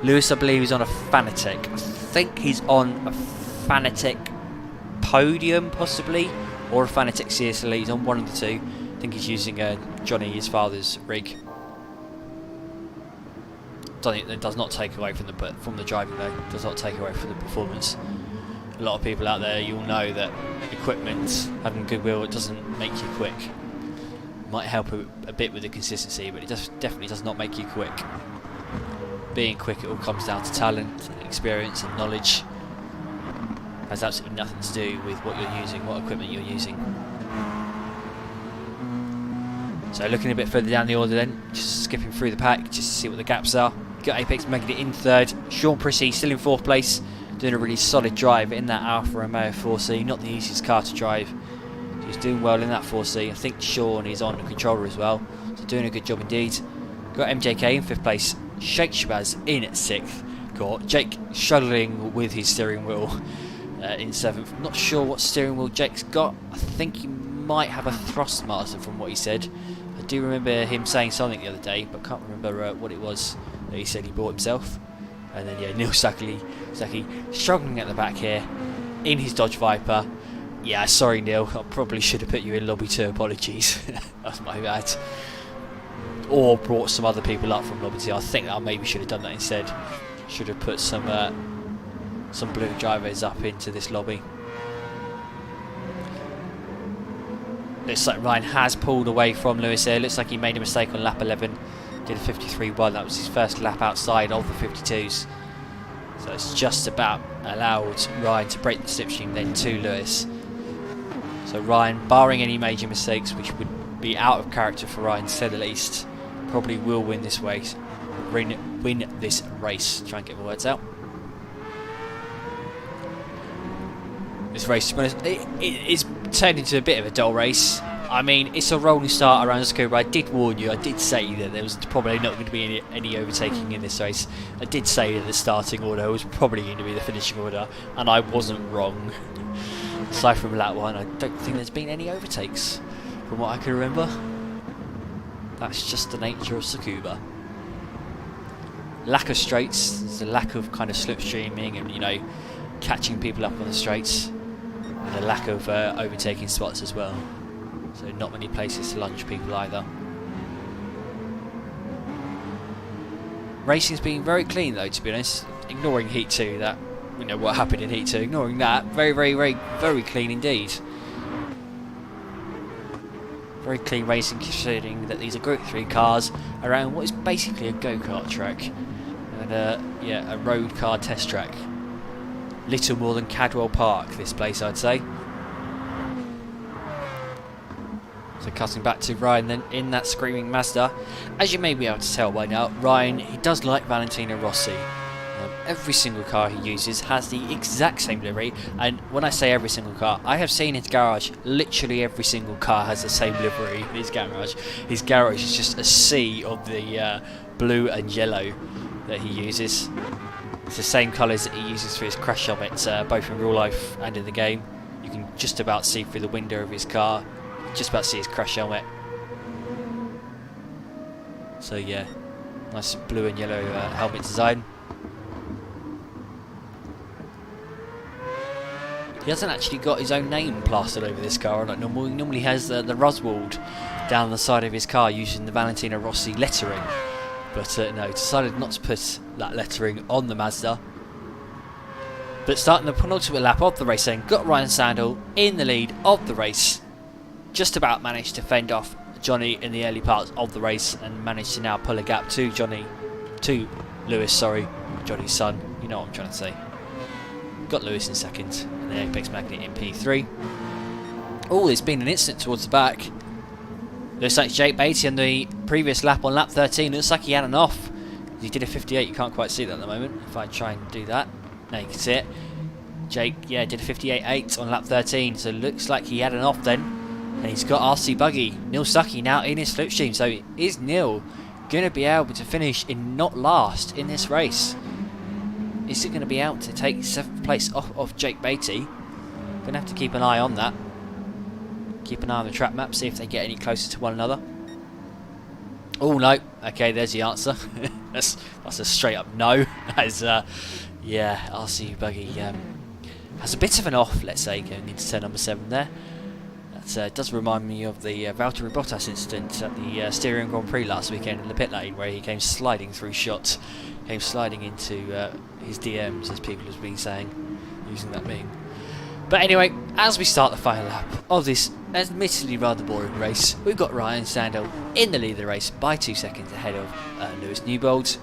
Lewis, I believe, is on a Fanatec. I think he's on a Fanatec Podium, possibly, or a Fanatec CSL. He's on one of the two. I think he's using Johnny, his father's rig. It does not take away from the driving though. It does not take away from the performance. A lot of people out there, you'll know that equipment, having goodwill, it doesn't make you quick. It might help a bit with the consistency, but it definitely does not make you quick. Being quick, it all comes down to talent, experience and knowledge. Has absolutely nothing to do with what you're using, what equipment you're using. So looking a bit further down the order then, just skipping through the pack just to see what the gaps are. Got Apex making it in third. Sean Prissy still in fourth place, doing a really solid drive in that Alfa Romeo 4C. Not the easiest car to drive. He's doing well in that 4C. I think Sean is on the controller as well, so doing a good job indeed. Got MJK in fifth place. Sheikh Shabazz in at sixth. Got Jake struggling with his steering wheel in seventh. Not sure what steering wheel Jake's got. I think he might have a Thrustmaster from what he said. I do remember him saying something the other day, but can't remember what it was that he said he bought himself. And then yeah, Neil Stuckley struggling at the back here in his Dodge Viper. Yeah, sorry Neil, I probably should have put you in lobby 2, apologies. That's my bad. Or brought some other people up from lobby 2. I think I maybe should have done that instead. Should have put some blue drivers up into this lobby. Looks like Ryan has pulled away from Lewis here. Looks like he made a mistake on lap 11. Did a 53.1. That was his first lap outside of the 52s. So it's just about allowed Ryan to break the slipstream then to Lewis. So Ryan, barring any major mistakes, which would be out of character for Ryan to say the least, probably will win this race. Win this race. Try and get my words out. This race, to be honest, it's turned into a bit of a dull race. I mean, it's a rolling start around Tsukuba. I did warn you, I did say that there was probably not going to be any overtaking in this race. I did say that the starting order was probably going to be the finishing order, and I wasn't wrong. Aside from lap 1, I don't think there's been any overtakes, from what I can remember. That's just the nature of Tsukuba. Lack of straights, there's a lack of kind of slipstreaming and, you know, catching people up on the straights. And a lack of overtaking spots as well. So not many places to lunge people either. Racing's been very clean though, to be honest. Ignoring Heat 2, that, you know, what happened in Heat 2. Ignoring that, very clean indeed. Very clean racing, considering that these are Gr.3 cars around what is basically a go-kart track. And yeah, a road car test track. Little more than Cadwell Park, this place, I'd say. So cutting back to Ryan then in that screaming Mazda. As you may be able to tell by now, Ryan, he does like Valentino Rossi. Every single car he uses has the exact same livery, and when I say every single car, I have seen his garage, literally every single car has the same livery in his garage. His garage is just a sea of the blue and yellow that he uses. It's the same colours that he uses for his crash helmet, both in real life and in the game. You can just about see through the window of his car, just about see his crash helmet. So yeah, nice blue and yellow helmet design. He hasn't actually got his own name plastered over this car like normal. He normally has the Roswald down the side of his car using the Valentino Rossi lettering. But no, decided not to put that lettering on the Mazda. But starting the penultimate lap of the race then, got Ryan Sandel in the lead of the race. Just about managed to fend off Johnny in the early parts of the race and managed to now pull a gap to Lewis, sorry, Johnny's son. You know what I'm trying to say. Got Lewis in second and the Apex Magnet in P3. Oh, there's been an incident towards the back. Looks like Jake Beatty on the previous lap on lap 13. Looks like he had an off. He did a 58. You can't quite see that at the moment. If I try and do that, now you can see it. Jake, yeah, did a 58.8 on lap 13. So looks like he had an off then. And he's got RC Buggy. Neil Stuckey now in his slipstream. So is Neil going to be able to finish in not last in this race? Is it going to be able to take 7th place off of Jake Beatty? Going to have to keep an eye on that. Keep an eye on the track map, see if they get any closer to one another. Oh no, okay, there's the answer. that's a straight up no. As yeah, RC Buggy has a bit of an off, let's say, going into turn number 7 there. That does remind me of the Valtteri Bottas incident at the Styrian Grand Prix last weekend in the pit lane, where he came sliding through shots, came sliding into his DMs, as people have been saying, using that meme. But anyway, as we start the final lap of this admittedly rather boring race, we've got Ryan Sandel in the lead of the race by 2 seconds ahead of Lewis Newbold.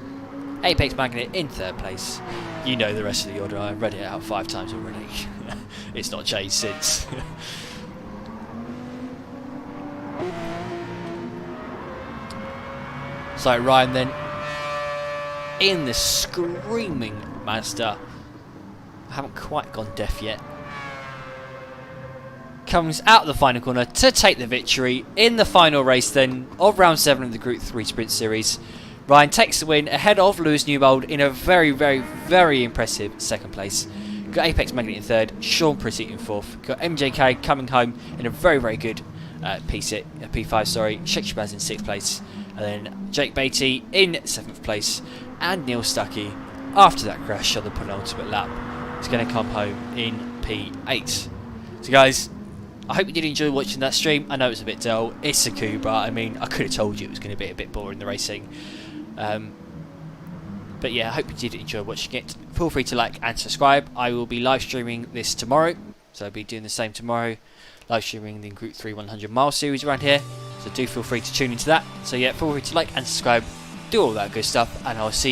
Apex Magnet in 3rd place. You know the rest of the order, I read it out 5 times already. It's not changed since. So Ryan then in the screaming Mazda. I haven't quite gone deaf yet. Comes out the final corner to take the victory in the final race then of round 7 of the Group 3 Sprint Series. Ryan takes the win ahead of Lewis Newbold in a very, very, very impressive 2nd place. Got Apex Magnet in 3rd, Sean Pritchett in 4th. Got MJK coming home in a very, very good P5, sorry. Shake Shabazz in 6th place. And then Jake Beatty in 7th place. And Neil Stuckey, after that crash on the penultimate lap, is going to come home in P8. So guys, I hope you did enjoy watching that stream. I know it was a bit dull. It's Tsukuba. I mean, I could have told you it was going to be a bit boring, the racing. But yeah, I hope you did enjoy watching it. Feel free to like and subscribe. I will be live streaming this tomorrow. So I'll be doing the same tomorrow. Live streaming the Group 3 100 mile series around here. So do feel free to tune into that. So yeah, feel free to like and subscribe. Do all that good stuff. And I'll see you